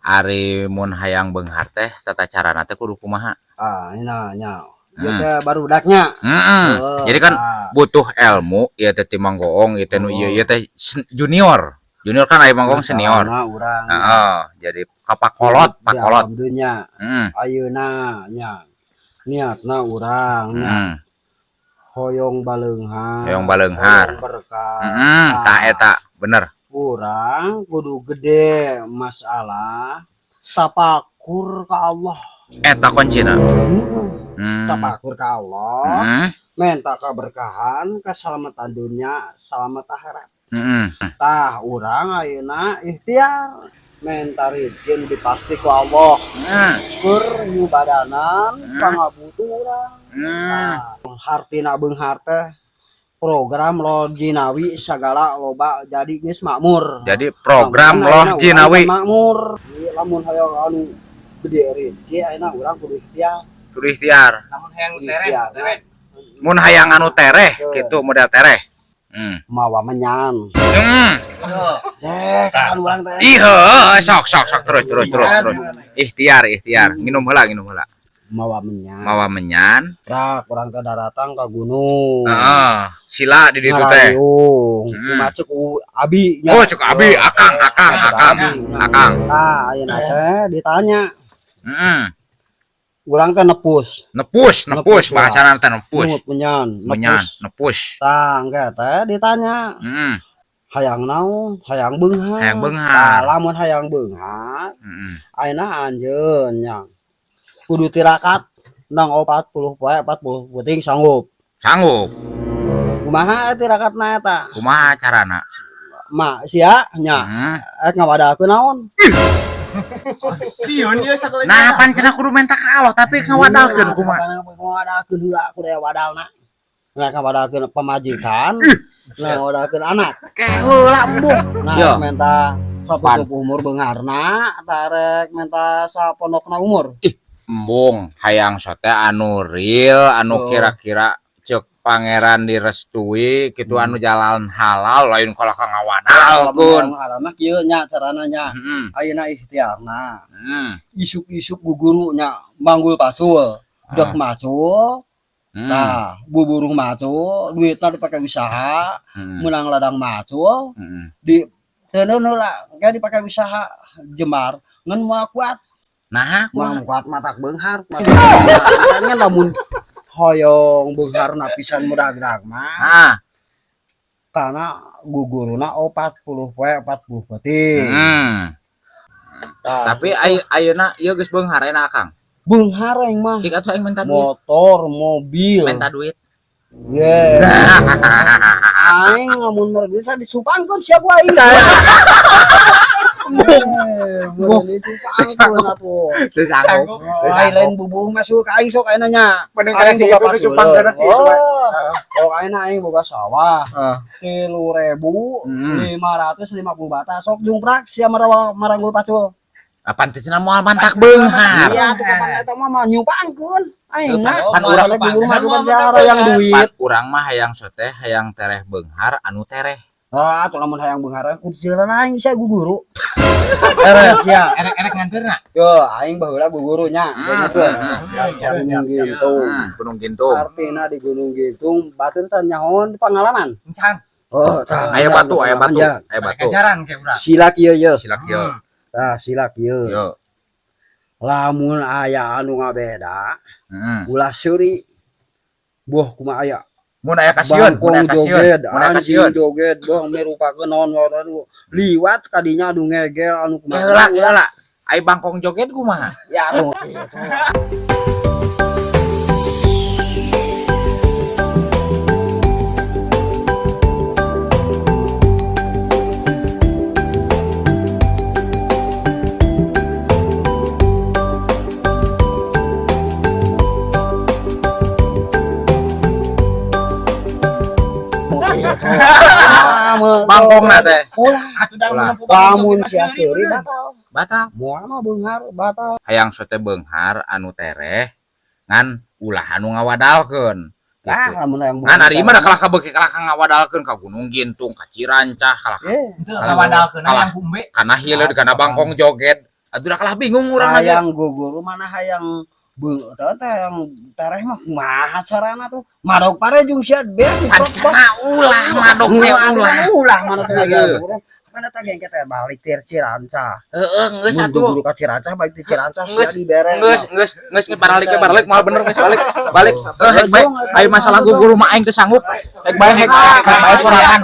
Ari mun hayang beunghar teh tata carana teh kudu kumaha? Ina nya. Ieu teh barudaknya. Jadi kan butuh ilmu ieu teh ti manggoong ieu teh nu ieu teh junior. Junior kan aya manggoong senior. Heeh, jadi kapakolot, pakolot. Dunya. Ayeuna nya niatna urang nya. Hoyong baleunghar. Hoyong baleunghar. Berkah. Tah eta bener. Urang kudu gede masalah tapakur ka Allah. Eta kuncina. Tapakur ka Allah. Minta keberkahan, keselamatan dunia, selamat akhirat. Tah urang ayeuna ikhtiar minta rizkin dipasti ku Allah. Keur nyubadanan pangabutuh urang. Hartina beunghar teh program loh jinawi segala loba jadi geus makmur. Jadi program loh jinawi makmur. Lamun hayang anu gede rezeki ayeuna urang kudu ikhtiar. Kudu ikhtiar. Lamun hayang tereh. Mun hayang anu tereh kitu model tereh. Mawa menyan. Kan urang teh. Iya, sok terus. Ikhtiar. Minum heula. Mawa menyan. Rak urang teh daratan ka gunung. Sila di ditu teh. Macek abi nya. Oh, cek abi, akang. Nah, ayeuna teh ditanya. Urang teh nepus bahasana teh nepus. Nepus. Tah, engke teh ditanya. Hayang naon? Hayang beunghar. Tah, lamun hayang beunghar. Ayeuna anjeun nya. Kudu tirakat nang 40 poe 40 puting sanggup. Kumaha tirakatna eta? Kumaha carana? Mak sia nya. Ngawadahkeun naon? Sieun ieu sakali. Nah, pan cenah kudu minta ka Allah tapi ngawadahkeun kumaha? Ngawadahkeun heula kudu wadalna. Nah, ngawadahkeun pamajikan. Nah, ngawadahkeun anak. Heula embung. Nah, minta saputup umur beungarna, tarek minta sapondokna umur. Embung, hayang sote anu real, anu kira-kira cek pangeran direstui kitu anu jalan halal lain kalau ka ngawadalkeun. Alana kieu nya carana nya. Ayeuna ikhtiarna. Isuk-isuk guguru nya manggul pacul, dek macul. Nah, buburuh macul, duitna dipake usaha, menang ladang macul. Di teuneun heula, engke dipake usaha jemar ngan moal kuat. Nah, kuat matak beunghar. Pisannya lamun hoyong beunghar napisan mudag-dag mah. Karena guguruna 40 poe 40 peuting. Tapi ayeuna ieu geus beunghar enak Kang. Beunghar aing mah. Cik atuh aing minta duit. Motor, mobil. Minta duit. Aing lamun mere bisa disupangkeun sia ku aing. Sanggup. Lain bubuh masuk ka aing sok ayeuna nya. Peneng kana si itu cupangkeun si. Oh, ayeuna aing boga sawah. 3.550 bata sok jungprak sia maranggul pacul. Apaan teh cenah moal mantak beunghar. Iya, tuh kapan eta mah nyupangkeun. Aing Pan urang bubur mah bukan yang duit. Urang mah hayang sote hayang tereh beunghar anu tereh. Atuh lamun hayang beunghar kudu jalan aing sia guguru. Erek sia. Erek nganteurna. Yo, aing baheula guguru nya. Gunung Gintung. Artina di Gunung Gintung batur teh nyahoon pengalaman. Encan. Oh, tah. Aya batu. Ajaran ke urang. Silak ieu. Tah, silak ieu. Yo. Lamun aya anu ngabeda, ulah seuri. Boh kumaha aya? Mun aya kasieun, joget, boh merupakeun naon anu liwat kadinya anu ngegel anu kumaha. Heula. Ai bangkong joget kumaha? Ya atuh. Bangkongna teh. Lamun sia seuri batal. Moal mah beunghar batal. Hayang sote beunghar anu tereh ngan ulah anu ngawadalkeun. Lamun hayang beunghar. Ngan ari mah da kalaka beuki kalaka ngawadalkeun ka Gunung Gintung, ka Cirancah, kalaka. Ngawadalkeun hayang kumbe. Kana hileud kana bangkong joget Atuh kalah bingung urang lagi. Hayang guguru mana hayang yang tareh mah kumaha sarana tuh madog pare jeung sia beak ulah madog teh ulah mana teh lagi mana teh geng kita balik tir Ciranca geus atuh guru ka Ciranca balik ti Ciranca sia di bere geus balik moal bener geus balik ayo masalah guru mah aing teu sanggup bae sorangan